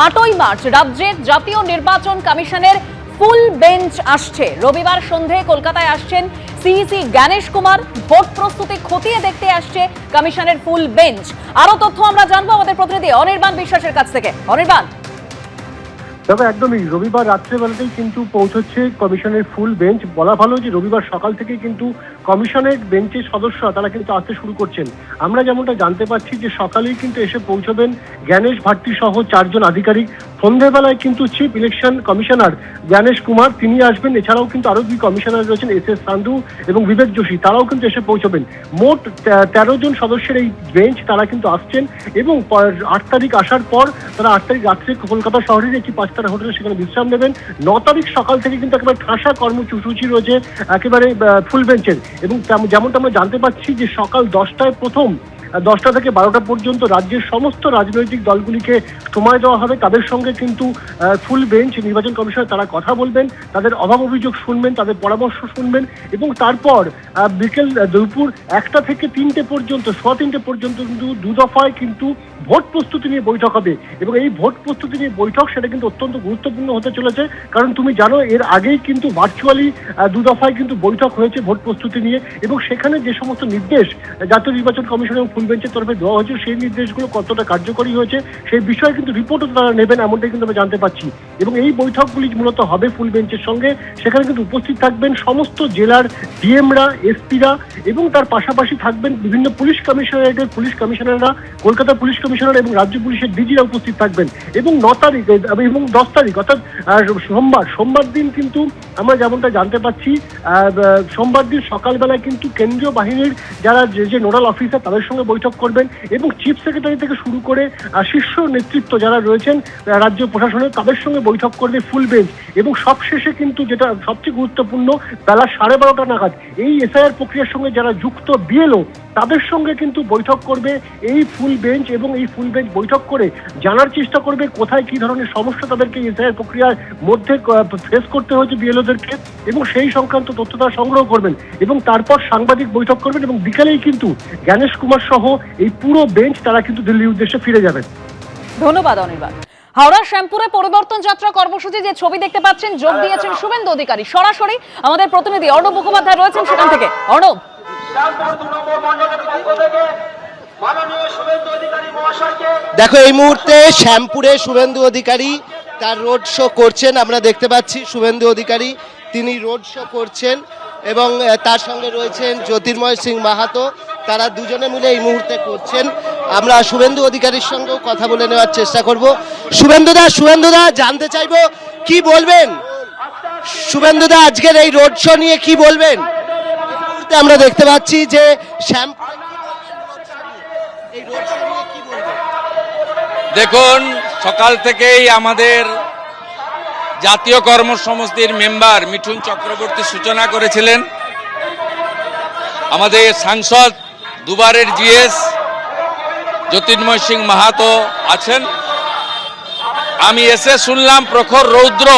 8ই March রাজ্যের জাতীয় নির্বাচন কমিশনের ফুল বেঞ্চ আসছে। রবিবার সন্ধে কলকাতায় আসছেন সিইসি জ্ঞানেশ কুমার। ভোট প্রস্তুতি খতিয়ে দেখতে আসছে কমিশনের ফুল বেঞ্চ। আরো তথ্য আমরা জানবো আমাদের প্রতিনিধি অনির্বাণ বিশ্বাসের কাছ থেকে। অনির্বাণ, তবে একদমই রবিবার রাত্রেবেলাতেই কিন্তু পৌঁছচ্ছে কমিশনের ফুল বেঞ্চ। বলা ভালো যে রবিবার সকাল থেকে কিন্তু কমিশনের বেঞ্চের সদস্যরা তারা কিন্তু আসতে শুরু করছেন। আমরা যেমনটা জানতে পারছি যে সকালেই কিন্তু এসে পৌঁছবেন জ্ঞানেশ ভাট্টি সহ 4 জন আধিকারিক। সন্ধ্যেবেলায় কিন্তু chief election commissioner Gyanesh Kumar তিনি আসবেন। এছাড়াও কিন্তু আরো 2 কমিশনার রয়েছেন, এস সান্ধু এবং বিবেক যোশী, তারাও কিন্তু এসে পৌঁছবেন। মোট 13 জন সদস্যের এই বেঞ্চ তারা কিন্তু আসছেন এবং 8 তারিখ আসার পর তারা 8 তারিখ রাত্রে কলকাতা শহরের একটি 5-তারা হোটেলে সেখানে বিশ্রাম নেবেন। 9 তারিখ সকাল থেকে কিন্তু একেবারে ঠাসা কর্মসূচি রয়েছে একেবারে ফুল বেঞ্চের। এবং যেমনটা আমরা জানতে পারছি যে সকাল 10টায় প্রথম 10টা থেকে 12টা পর্যন্ত রাজ্যের সমস্ত রাজনৈতিক দলগুলিকে সময় দেওয়া হবে। তাদের সঙ্গে কিন্তু ফুল বেঞ্চ নির্বাচন কমিশনার তারা কথা বলবেন, তাদের অভাব অভিযোগ শুনবেন, তাদের পরামর্শ শুনবেন এবং তারপর বিকেল দুপুর 1টা থেকে 3টে পর্যন্ত, 3:15 পর্যন্ত কিন্তু 2 দফায় কিন্তু ভোট প্রস্তুতি নিয়ে বৈঠক হবে। এবং এই ভোট প্রস্তুতি নিয়ে বৈঠক সেটা কিন্তু অত্যন্ত গুরুত্বপূর্ণ হতে চলেছে, কারণ তুমি জানো এর আগেই কিন্তু ভার্চুয়ালি 2 দফায় কিন্তু বৈঠক হয়েছে ভোট প্রস্তুতি নিয়ে। এবং সেখানে যে সমস্ত নির্দেশ জাতীয় নির্বাচন কমিশন এবং ফুল বেঞ্চের তরফে দেওয়া হয়েছে সেই নির্দেশগুলো কতটা কার্যকরী হয়েছে সেই বিষয়ে কিন্তু রিপোর্টও তারা নেবেন, এমনটাই কিন্তু আমরা জানতে পারছি। এবং এই বৈঠকগুলি মূলত হবে ফুল বেঞ্চের সঙ্গে। সেখানে কিন্তু উপস্থিত থাকবেন সমস্ত জেলার ডিএমরা, এসপিরা এবং তার পাশাপাশি থাকবেন বিভিন্ন পুলিশ কমিশনারেটের পুলিশ কমিশনাররা, কলকাতা পুলিশ কমিশনার এবং রাজ্য পুলিশের ডিজিরা উপস্থিত থাকবেন। এবং 9 তারিখ এবং 10 তারিখ অর্থাৎ সোমবার দিন কিন্তু আমরা যেমনটা জানতে পাচ্ছি সোমবার দিন সকালবেলায় কিন্তু কেন্দ্রীয় বাহিনীর যারা যে নোডাল অফিসার তাদের সঙ্গে বৈঠক করবেন এবং চিফ সেক্রেটারি থেকে শুরু করে শীর্ষ নেতৃত্ব যারা রয়েছেন রাজ্য প্রশাসনের তাদের সঙ্গে বৈঠক করবে ফুল বেঞ্চ। এবং সবশেষে কিন্তু যেটা সবচেয়ে গুরুত্বপূর্ণ, বেলা 12:30টা নাগাদ এই এসআইআর প্রক্রিয়ার সঙ্গে যারা যুক্ত বিএলও তাদের সঙ্গে কিন্তু বৈঠক করবে এই ফুল বেঞ্চ। এবং এই ফুল বেঞ্চ বৈঠক করে জানার চেষ্টা করবে কোথায় কি ধরনের সমস্যা তাদেরকে এসআইআর প্রক্রিয়ার মধ্যে ফেস করতে হয়েছে বিএলওদেরকে, এবং সেই সংক্রান্ত তথ্য তারা সংগ্রহ করবেন এবং তারপর সাংবাদিক বৈঠক করবেন। এবং বিকালেই কিন্তু জ্ঞানেশ কুমার সহ এই পুরো বেঞ্চ তারা কিন্তু দিল্লির উদ্দেশ্যে ফিরে যাবেন। ধন্যবাদ অনির্বাণ। হাওড়া শ্যামপুরে পরিবর্তন যাত্রা কর্মসূচি যে ছবি দেখতে পাচ্ছেন, যোগ দিয়েছেন শুভেন্দু অধিকারী। সরাসরি আমাদের প্রতিনিধি অর্ণব মুখোপাধ্যায় রয়েছেন সেখান থেকে। অর্ণব, দেখো এই মুহূর্তে শ্যামপুরে শুভেন্দু অধিকারী তার রোড শো করছেন। আমরা দেখতে পাচ্ছি শুভেন্দু অধিকারী তিনি রোড শো করছেন এবং তার সঙ্গে রয়েছেন জ্যোতির্ময় সিং মাহাতো, তারা দুজনে মিলে এই মুহূর্তে করছেন। আমরা শুভেন্দু অধিকারীর সঙ্গেও কথা বলে নেওয়ার চেষ্টা করব। শুভেন্দুদা জানতে চাইবো কি বলবেন? শুভেন্দুদা আজকের এই রোড শো নিয়ে কি বলবেন? এই মুহূর্তে আমরা দেখতে পাচ্ছি যে শ্যামপুরে এই রোড শো নিয়ে কি বলবেন? দেখুন, সকাল থেকেই আমাদের জাতীয় কর্মসমিতির মেম্বার মিঠুন চক্রবর্তী সূচনা করেছিলেন। আমাদের সাংসদ দুবারের জিএস জ্যোতির্ময় সিং মাহাতো আছেন। আমি এসে শুনলাম প্রখর রৌদ্র,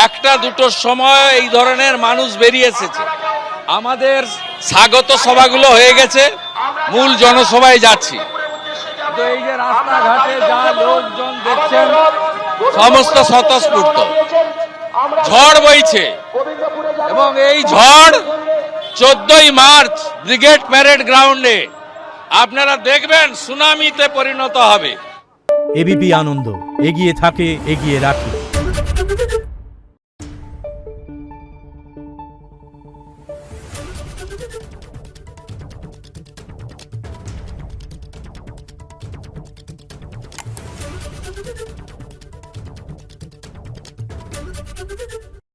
1টা-2টোর সময় এই ধরনের মানুষ বেরিয়ে এসেছে। আমাদের স্বাগত সভাগুলো হয়ে গেছে, মূল জনসভায় যাচ্ছি। তো এই যে রাস্তাঘাটে যা লোকজন দেখছেন সমস্ত স্বতঃস্ফূর্ত। ঝড় বইছে এবং এই ঝড় 14ই মার্চ ব্রিগেড প্যারেড গ্রাউন্ডে আপনারা দেখবেন সুনামিতে পরিণত হবে। এবিপি আনন্দ এগিয়ে থাকে, এগিয়ে রাখে।